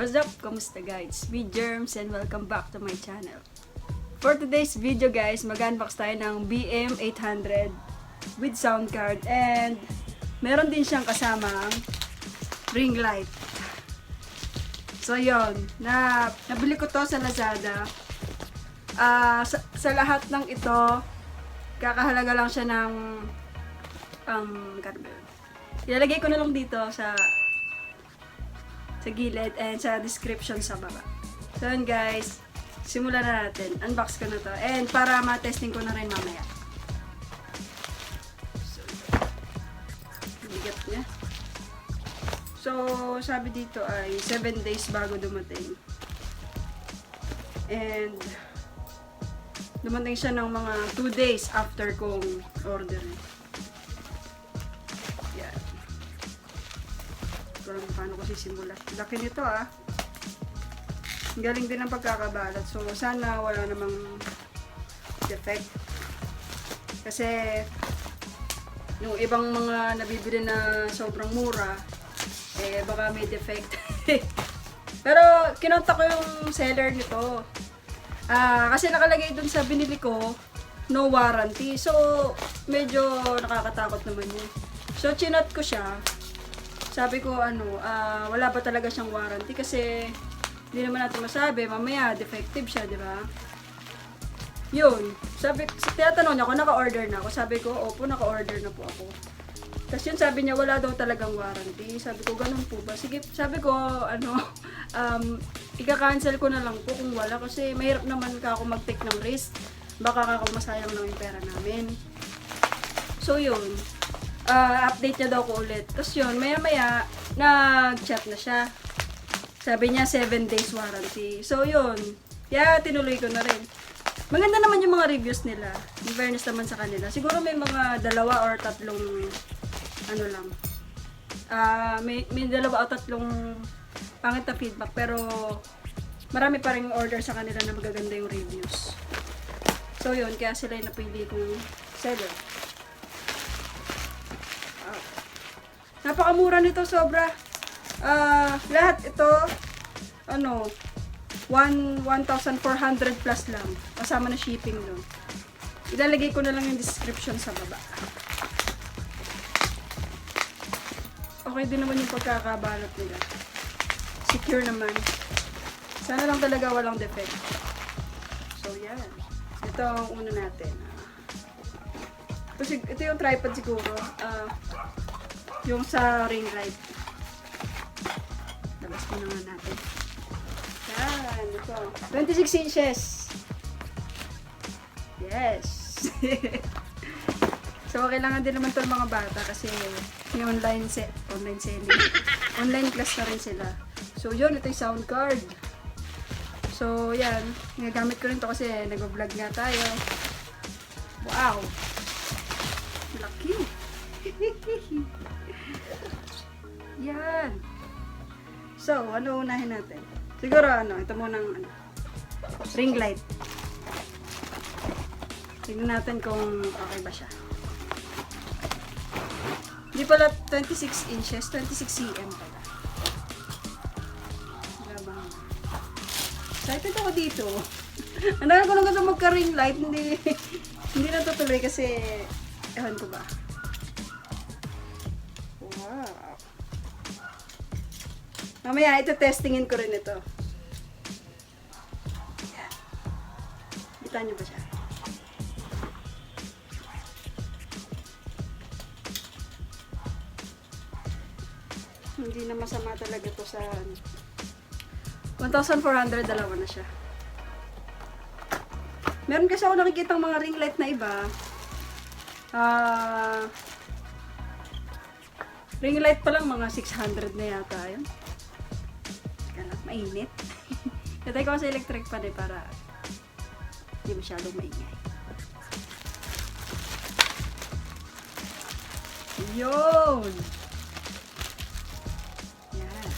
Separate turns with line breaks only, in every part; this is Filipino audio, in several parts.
What's up? Kamusta guys? Me Germs and welcome back to my channel. For today's video guys, mag-unbox tayo ng Bm-800 with Soundcard and meron din siyang kasamang Ringlight. So yon, nabili ko to sa Lazada. Sa lahat ng ito, kakahalaga lang siya ng ilalagay ko na lang dito sa gilid and sa description sa baba. So yun guys, simulan na natin. Unbox ko na to. And para ma-testing ko na rin mamaya. So, bigat niya. So, sabi dito ay 7 days bago dumating. And dumating siya ng mga 2 days after kong order. Paano ko sisimula. Laki nito Galing din ang pagkakabalat. So, sana wala namang defect. Kasi, yung ibang mga nabibili na sobrang mura, baka may defect. Pero, kinontak ko yung seller nito. Kasi nakalagay dun sa binili ko, no warranty. So, medyo nakakatakot naman yun. So, chinat ko siya. Sabi ko, wala ba talaga siyang warranty? Kasi, hindi naman natin masabi. Mamaya, defective siya, di ba? Yun. Tinatanong niya ako, naka-order na ako. Sabi ko, opo, naka-order na po ako. Tapos yun, sabi niya, wala daw talagang warranty. Sabi ko, ganun po ba? Sige, sabi ko, ika-cancel ko na lang po kung wala. Kasi, mahirap naman ka ako mag-take ng risk. Baka masayang lang yung pera namin. So, yun. Update niya daw ko ulit. Tapos yun, maya-maya, nag-chat na siya. Sabi niya, 7 days warranty. So yun, tinuloy ko na rin. Maganda naman yung mga reviews nila. In fairness naman sa kanila. Siguro may mga 2 or 3 lang. May 2 o 3 pangit na feedback. Pero marami pa rin order sa kanila na magaganda yung reviews. So yun, kaya sila yung napili kong seller. Napakamura nito, sobra. Lahat ito, 1,400 plus lang. Kasama na shipping doon. Ilalagay ko na lang yung description sa baba. Okay din naman yung pagkakabalot nila. Secure naman. Sana lang talaga walang defect. So, yan. Ito ang una natin. Kasi ito yung tripod siguro. Yung sa Ringlight. Labas ko naman natin. Yan. Ito. 26 inches. Yes. So, kailangan din naman ito mga bata kasi may online selling. Online class na rin sila. So, yun. Ito yung Soundcard. So, yan. Nagagamit ko rin ito kasi nag-vlog nga tayo. Wow. Laki. Yan. So, ano unahin natin? Siguro, ito munang Ringlight. Tingnan natin kung okay ba siya. Hindi pala 26 inches, 26 cm pala. Labang. Excited ako dito. Andahan ko lang gusto magka-Ringlight, hindi natutuloy kasi, ewan ko ba. Wow. Mamaya, ito testingin ko rin ito. Yan. Kita nyo ba siya? Hindi na masama talaga to sa 1,400, dalawa na siya. Meron kasi ako nakikita mga ring light na iba. Ring light pa lang mga 600 na yata yun. Mainit. Natay ko sa electric pa din para hindi masyadong maingay. Yun! Yan.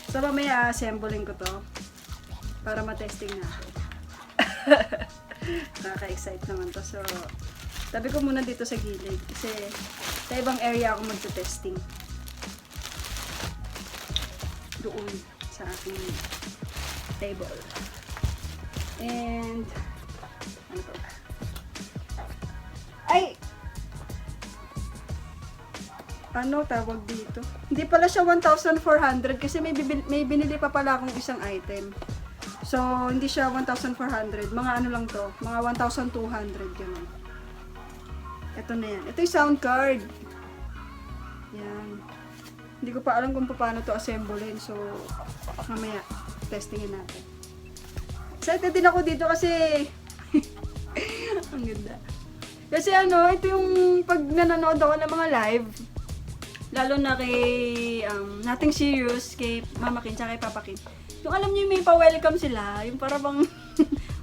So, mamaya assembling ko to para matesting natin. Nakaka-excite naman to. So, tabi ko muna dito sa gilid kasi sa ibang area ako magte-testing. doon sa aking table. And ano pa ba? Ay! Ano tawag dito? Hindi pala siya 1,400 kasi may binili pa pala akong isang item. So, hindi siya 1,400. Mga ano lang to. Mga 1,200 ganun. Ito na yan. Ito yung sound card. Yan. Hindi ko pa alam kung paano to assemblein. So, mamaya testingin natin. Excited din ako dito kasi ang ganda. Kasi ano, ito yung pag nanonood ako ng mga live, lalo na kay Nothing Serious, kay Mama Kin, tsaka kay Papa Kin. Yung alam niyo may pa-welcome sila, yung para bang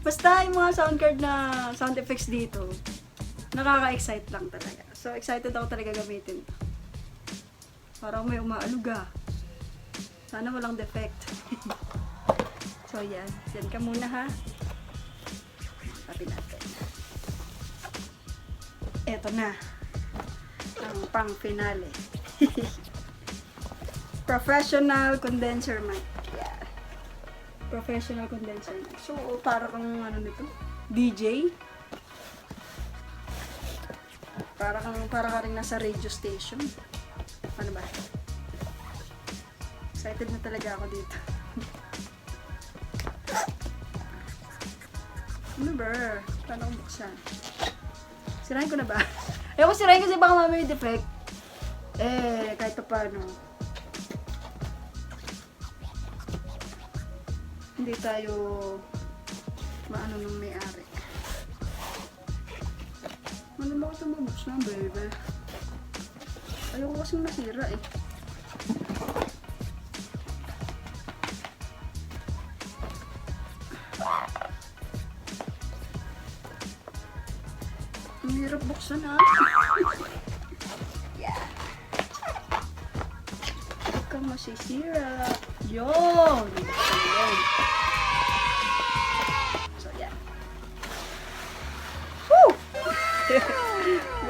basta yung mga sound card na sound effects dito, nakaka-excite lang talaga. So excited ako talaga gamitin to. Parang may umaaluga. Sana walang defect. So yan, yan ka muna ha. Tapin natin. Eto na ang pang finale. Professional condenser mic. Yeah. Professional condenser mic. So, para kang ano nito? DJ? Para ka rin nasa radio station. Ano ba? Excited na talaga ako dito. Ano ba? Paano kong buksan? Sirahin ko na ba? Ayoko sirahin kasi baka mamay defect. Kahit pa paano. Hindi tayo maano nung may-ari. Ano ba ito mabuksan, baby? Ayoko kasing masira eh. Ang hirap buksan ha. Yeah. Huwag kang masisira. Yun! So, yeah. Woo!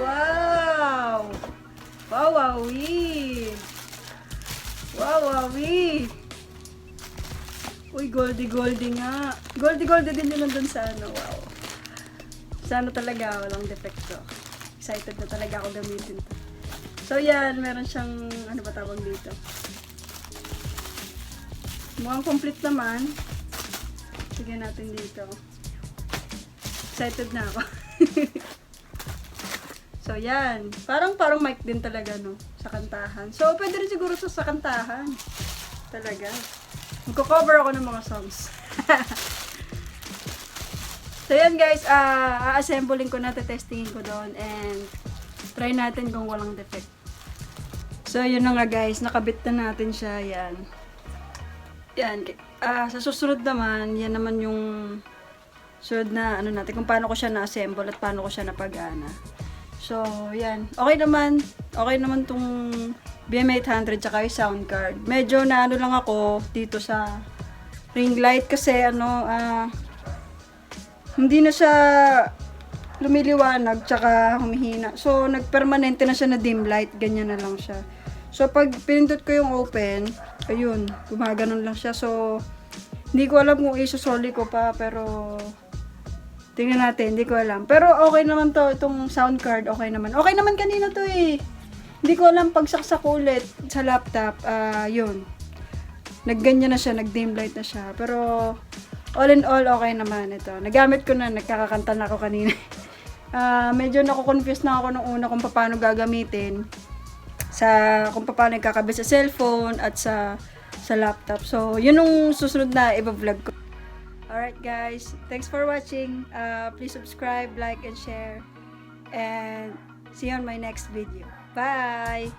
Wow! Wow, wowie! Wow, wowie! Uy, goldie nga. Goldie din yun nandun sa ano. Wow. Sana talaga walang defecto. Excited na talaga ako gamitin to. So yan, meron siyang ano ba tawag dito. Mukhang complete naman. Sige natin dito. Excited na ako. So yan, parang mic din talaga no sa kantahan. So pwede rin siguro sa kantahan. Talaga. Magko-cover ako ng mga songs. So yan guys, a-assembling ko na, testingin ko doon and try natin kung walang defect. So yun na nga guys, nakabit na natin siya, yan. Yan, sa susunod naman, yan naman yung sunod na ano natin, kung paano ko siya na-assemble at paano ko siya napagana. So yan, okay naman tong Bm-800 tsaka yung Soundcard. Medyo na ano lang ako dito sa Ringlight kasi ano, hindi na siya lumiliwanag tsaka humihina. So, nagpermanente na siya na dim light. Ganyan na lang siya. So, pag pinindot ko yung open, ayun, gumaganon lang siya. So, hindi ko alam kung isusoli ko pa, pero tingnan natin, hindi ko alam. Pero okay naman to, itong sound card, okay naman. Okay naman kanina to eh. Hindi ko alam, pagsaksak ulit sa laptop, yun. Nagganyan na siya, nag-dim light na siya. Pero, all in all, okay naman ito. Nagamit ko na, nagkakakanta na ako kanina. Medyo nako-confuse na ako nung una kung paano gagamitin. Kung paano ikakabit sa cellphone at sa laptop. So, yun yung susunod na i-vlog ko. Alright guys, thanks for watching. Please subscribe, like, and share. And see you on my next video. Bye!